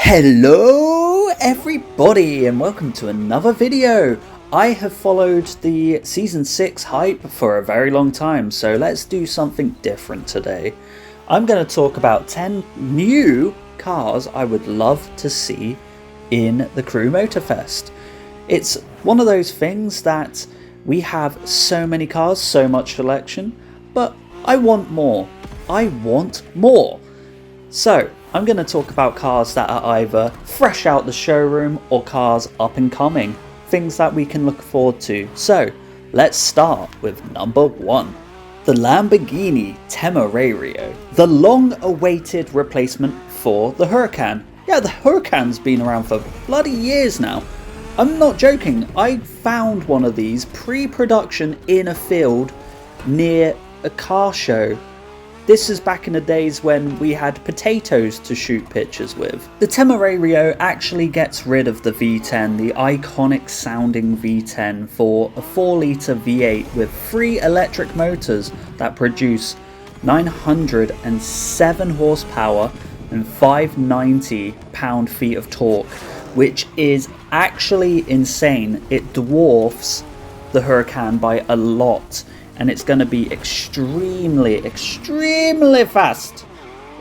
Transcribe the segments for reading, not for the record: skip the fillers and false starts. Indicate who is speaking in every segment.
Speaker 1: Hello everybody and welcome to another video. I have followed the season 6 hype for a very long time, so let's do something different today. I'm going to talk about 10 new cars I would love to see in the Crew MotorFest. It's one of those things that we have so many cars, so much selection, but I want more. I want more. So I'm going to talk about cars that are either fresh out the showroom or cars up and coming, things that we can look forward to. So let's start with number 1. The Lamborghini Temerario, the long-awaited replacement for the Huracan. Yeah, the Huracan's been around for bloody years now. I'm not joking, I found one of these pre-production in a field near a car show. This is back in the days when we had potatoes to shoot pictures with. The Temerario actually gets rid of the V10, the iconic sounding V10, for a 4-litre V8 with 3 electric motors that produce 907 horsepower and 590 pound-feet of torque, which is actually insane. It dwarfs the Huracan by a lot. And it's going to be extremely fast.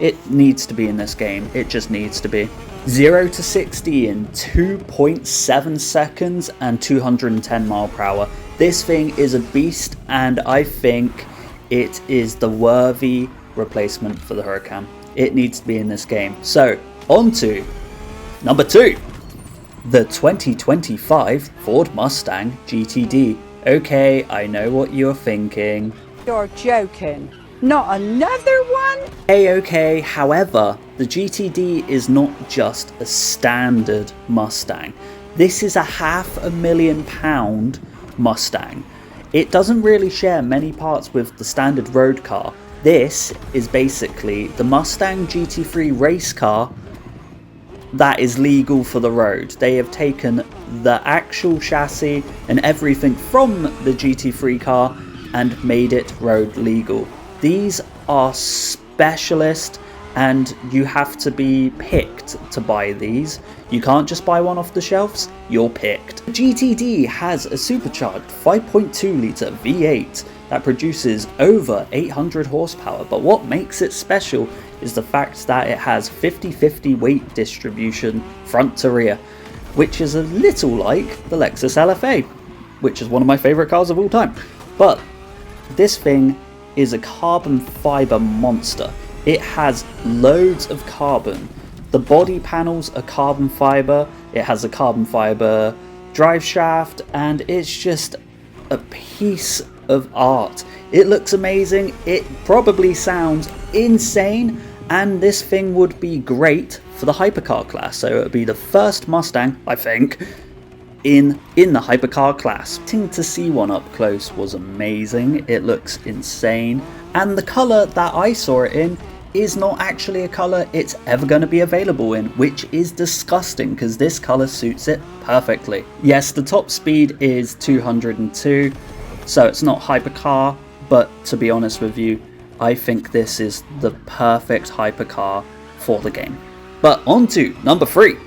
Speaker 1: It needs to be in this game. It just needs to be. 0 to 60 in 2.7 seconds and 210 mile per hour. This thing is a beast, and I think it is the worthy replacement for the Huracan. It needs to be in this game. So, on to number 2. The 2025 Ford Mustang GTD. Okay, I know what you're thinking.
Speaker 2: You're joking. Not another one?
Speaker 1: Okay, however, the GTD is not just a standard Mustang. This is a £500,000 Mustang. It doesn't really share many parts with the standard road car. This is basically the Mustang GT3 race car that is legal for the road. They have taken the actual chassis and everything from the GT3 car and made it road legal. These are specialist, and you have to be picked to buy these. You can't just buy one off the shelves, you're picked. The GTD has a supercharged 5.2 litre V8 that produces over 800 horsepower, but what makes it special is the fact that it has 50-50 weight distribution front to rear, which is a little like the Lexus LFA, which is one of my favourite cars of all time. But this thing is a carbon fibre monster. It has loads of carbon. The body panels are carbon fibre, it has a carbon fibre drive shaft, and it's just a piece of art. It looks amazing, it probably sounds insane, and this thing would be great for the hypercar class. So it would be the first Mustang, I think, in the hypercar class. Getting to see one up close was amazing. It looks insane, and the colour that I saw it in is not actually a colour it's ever going to be available in, which is disgusting because this colour suits it perfectly. Yes, the top speed is 202, so it's not hypercar, but to be honest with you, I think this is the perfect hypercar for the game. But on to number 3.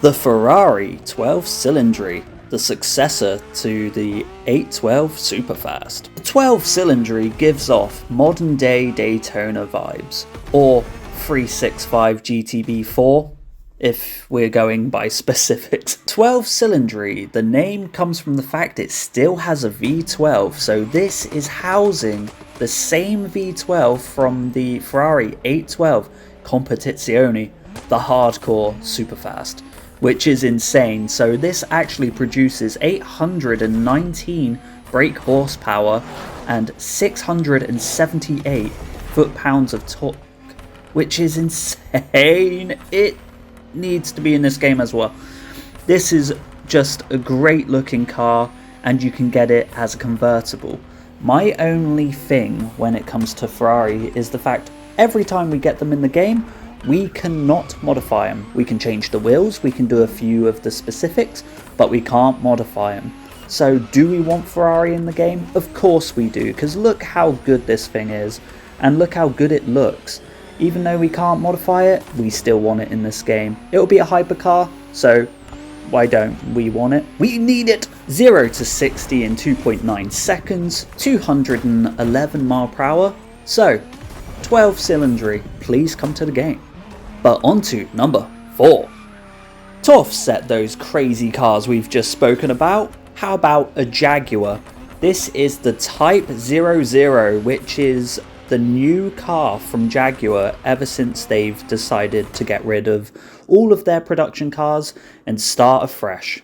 Speaker 1: The Ferrari 12 Cilindri, the successor to the 812 SuperFast. The 12 Cilindri gives off modern day Daytona vibes, or 365 GTB4 if we're going by specifics. 12 Cilindri, the name comes from the fact it still has a V12, so this is housing the same V12 from the Ferrari 812 Competizione, the hardcore superfast, which is insane. So this actually produces 819 brake horsepower and 678 foot-pounds of torque, which is insane. It needs to be in this game as well. This is just a great looking car, and you can get it as a convertible. My only thing when it comes to Ferrari is the fact every time we get them in the game, we cannot modify them. We can change the wheels, we can do a few of the specifics, but we can't modify them. So do we want Ferrari in the game? Of course we do, because look how good this thing is, and look how good it looks. Even though we can't modify it, we still want it in this game. It'll be a hypercar, so why don't we want it? We need it! 0 to 60 in 2.9 seconds, 211 mph. So, 12 Cilindri, please come to the game. But on to number 4. To offset those crazy cars we've just spoken about, how about a Jaguar? This is the Type 00, which is the new car from Jaguar ever since they've decided to get rid of all of their production cars and start afresh.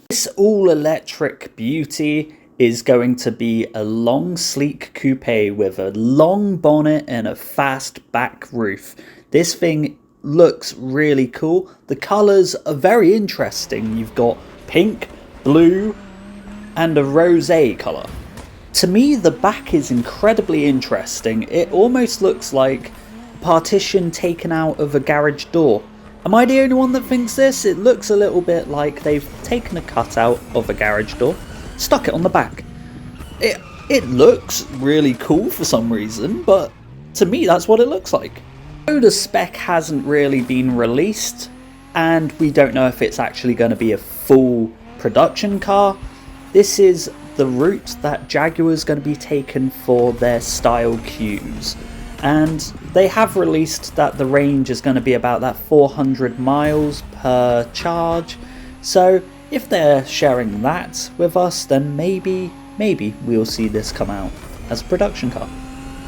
Speaker 1: This all-electric beauty is going to be a long, sleek coupe with a long bonnet and a fast back roof. This thing looks really cool. The colours are very interesting. You've got pink, blue, and a rosé colour. To me, the back is incredibly interesting. It almost looks like a partition taken out of a garage door. Am I the only one that thinks this? It looks a little bit like they've taken a cutout of a garage door, stuck it on the back. It looks really cool for some reason, but to me that's what it looks like. So the spec hasn't really been released, and we don't know if it's actually going to be a full production car. This is the route that Jaguar's going to be taken for their style cues, and they have released that the range is going to be about that 400 miles per charge. So if they're sharing that with us, then maybe we'll see this come out as a production car.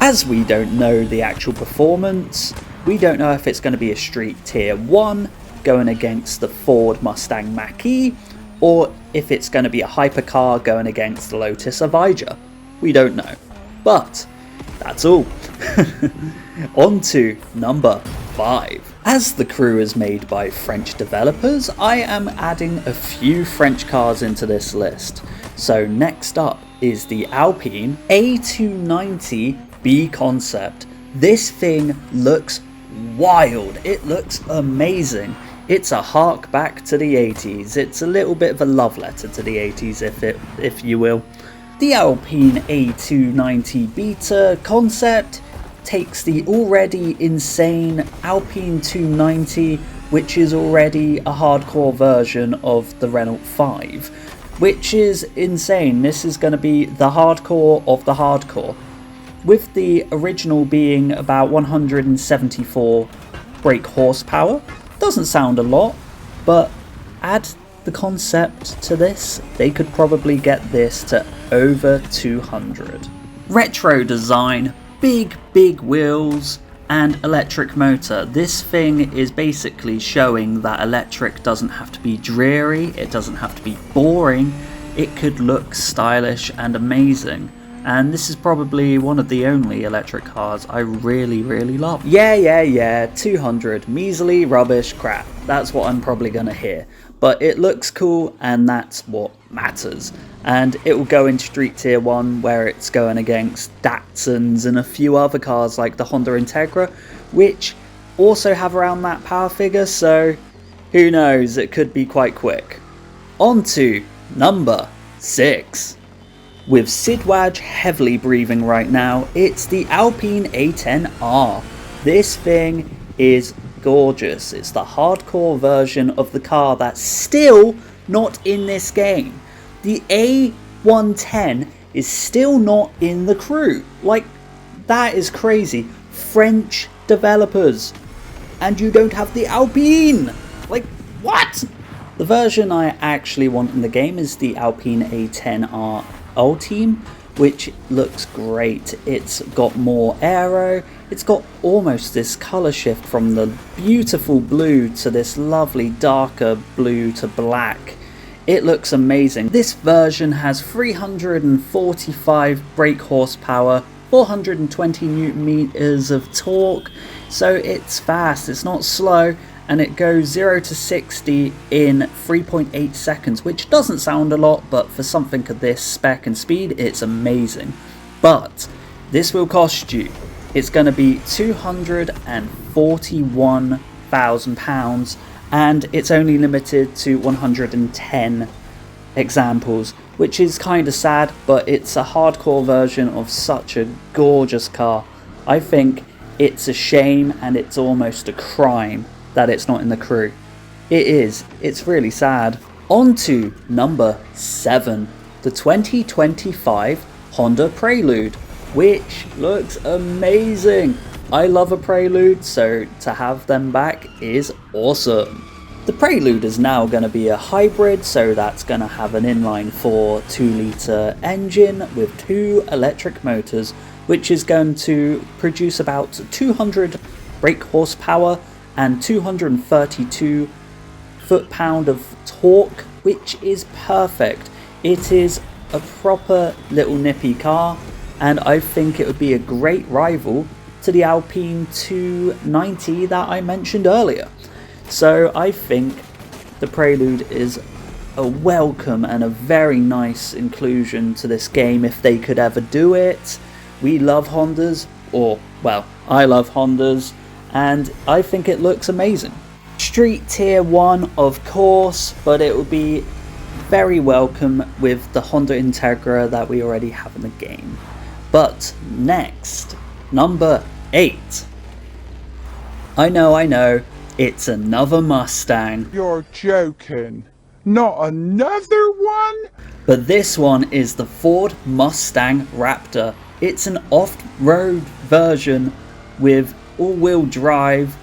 Speaker 1: As we don't know the actual performance, we don't know if it's going to be a street tier 1 going against the Ford Mustang Mach-E, or if it's going to be a hypercar going against the Lotus Evija. We don't know. But that's all. On to number 5. As the crew is made by French developers, I am adding a few French cars into this list. So next up is the Alpine A290 Beta Concept. This thing looks wild. It looks amazing. It's a hark back to the 80s. It's a little bit of a love letter to the 80s, if you will. The Alpine A290 Beta Concept takes the already insane Alpine 290, which is already a hardcore version of the Renault 5, which is insane. This is going to be the hardcore of the hardcore, with the original being about 174 brake horsepower. Doesn't sound a lot, but add the concept to this, they could probably get this to over 200. Retro design, big wheels, and electric motor. This thing is basically showing that electric doesn't have to be dreary, it doesn't have to be boring, it could look stylish and amazing. And this is probably one of the only electric cars I really love. Yeah, 200, measly rubbish crap. That's what I'm probably gonna hear. But it looks cool, and that's what matters. And it will go in Street Tier 1, where it's going against Datsuns and a few other cars like the Honda Integra, which also have around that power figure, so who knows, it could be quite quick. On to number 6. With Sidwaj heavily breathing right now, it's the Alpine A110 R. This thing is gorgeous. It's the hardcore version of the car that's still not in this game. The A110 is still not in the crew. Like, that is crazy. French developers. And you don't have the Alpine. Like, what? The version I actually want in the game is the Alpine A110 R Ultime, which looks great. It's got more aero, it's got almost this colour shift from the beautiful blue to this lovely darker blue to black. It looks amazing. This version has 345 brake horsepower, 420 Newton meters of torque, so it's fast, it's not slow, and it goes 0 to 60 in 3.8 seconds, which doesn't sound a lot, but for something of this spec and speed, it's amazing. But this will cost you, it's going to be £241,000, and it's only limited to 110 examples, which is kind of sad, but it's a hardcore version of such a gorgeous car. I think It's a shame and it's almost a crime that it's not in the crew. It is. It's really sad. On to number 7. The 2025 Honda Prelude, which looks amazing. I love a Prelude, so to have them back is awesome. The Prelude is now going to be a hybrid, so that's going to have an inline 4 2-litre engine with 2 electric motors, which is going to produce about 200 brake horsepower and 232 foot-pound of torque, which is perfect. It is a proper little nippy car, and I think it would be a great rival to the Alpine A290 that I mentioned earlier. So I think the Prelude is a welcome and a very nice inclusion to this game if they could ever do it. We love Hondas, or well, I love Hondas, and I think it looks amazing. Street Tier 1 of course, but it will be very welcome with the Honda Integra that we already have in the game. But next, number 8. I know, it's another Mustang.
Speaker 3: You're joking. Not another one?
Speaker 1: But this one is the Ford Mustang Raptor. It's an off-road version with all-wheel drive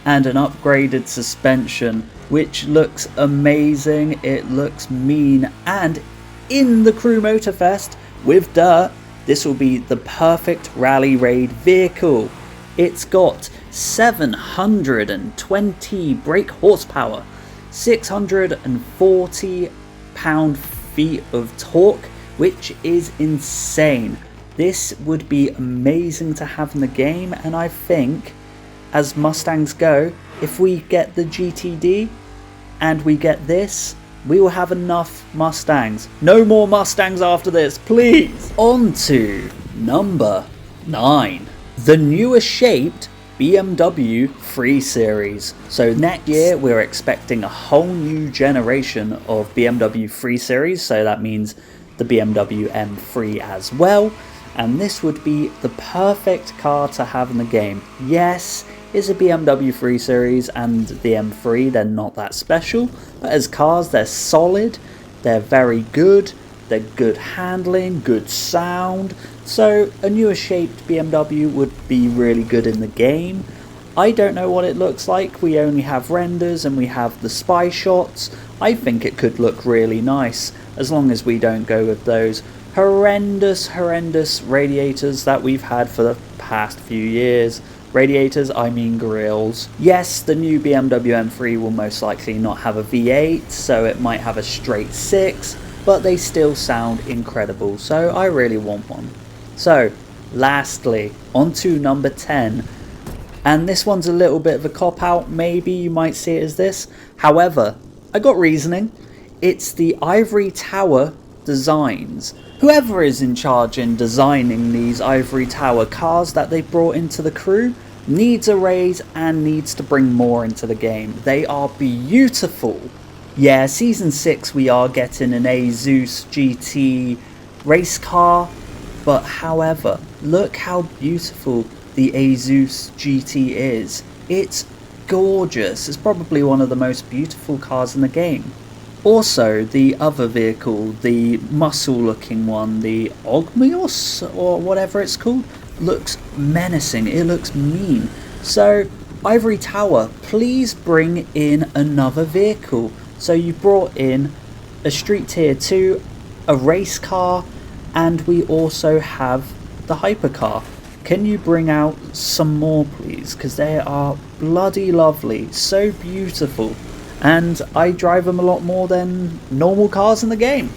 Speaker 1: and an upgraded suspension, which looks amazing. It looks mean, and in the Crew MotorFest with dirt, this will be the perfect rally raid vehicle. It's got 720 brake horsepower, 640 pound-feet of torque, which is insane. This would be amazing to have in the game, and I think, as Mustangs go, if we get the GTD and we get this, we will have enough Mustangs. No more Mustangs after this, please! On to number 9. The newer shaped BMW 3 Series. So next year we're expecting a whole new generation of BMW 3 Series, so that means the BMW M3 as well, and this would be the perfect car to have in the game. Yes, it's a BMW 3 Series and the M3, they're not that special, but as cars they're solid, they're very good, they're good handling, good sound, so a newer shaped BMW would be really good in the game. I don't know what it looks like, we only have renders and we have the spy shots. I think it could look really nice, as long as we don't go with those horrendous radiators that we've had for the past few years. Radiators, I mean grills. Yes, the new BMW M3 will most likely not have a V8, so it might have a straight 6, but they still sound incredible, so I really want one. So, lastly, on to number 10. And this one's a little bit of a cop-out, maybe you might see it as this. However, I got reasoning. It's the Ivory Tower designs. Whoever is in charge in designing these Ivory Tower cars that they brought into the crew needs a raise and needs to bring more into the game. They are beautiful. Yeah, Season 6 we are getting an Aezus GT race car, but however, look how beautiful the Aezus GT is. It's gorgeous. It's probably one of the most beautiful cars in the game. Also, the other vehicle, the muscle-looking one, the Ogmios, or whatever it's called, looks menacing. It looks mean. So, Ivory Tower, please bring in another vehicle. So you brought in a Street Tier 2, a race car, and we also have the hypercar. Can you bring out some more, please? Because they are bloody lovely, so beautiful. And I drive them a lot more than normal cars in the game.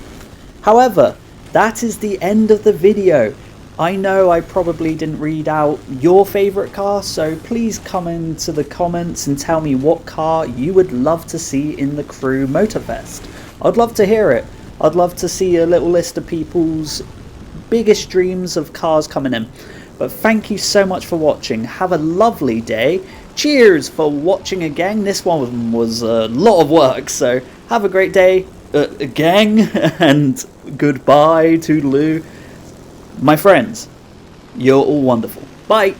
Speaker 1: However, that is the end of the video. I know I probably didn't read out your favourite car, so please come into the comments and tell me what car you would love to see in the Crew MotorFest. I'd love to hear it. I'd love to see a little list of people's biggest dreams of cars coming in. But thank you so much for watching. Have a lovely day. Cheers for watching again. This one was a lot of work, so have a great day, gang, and goodbye, toodaloo. My friends, you're all wonderful. Bye.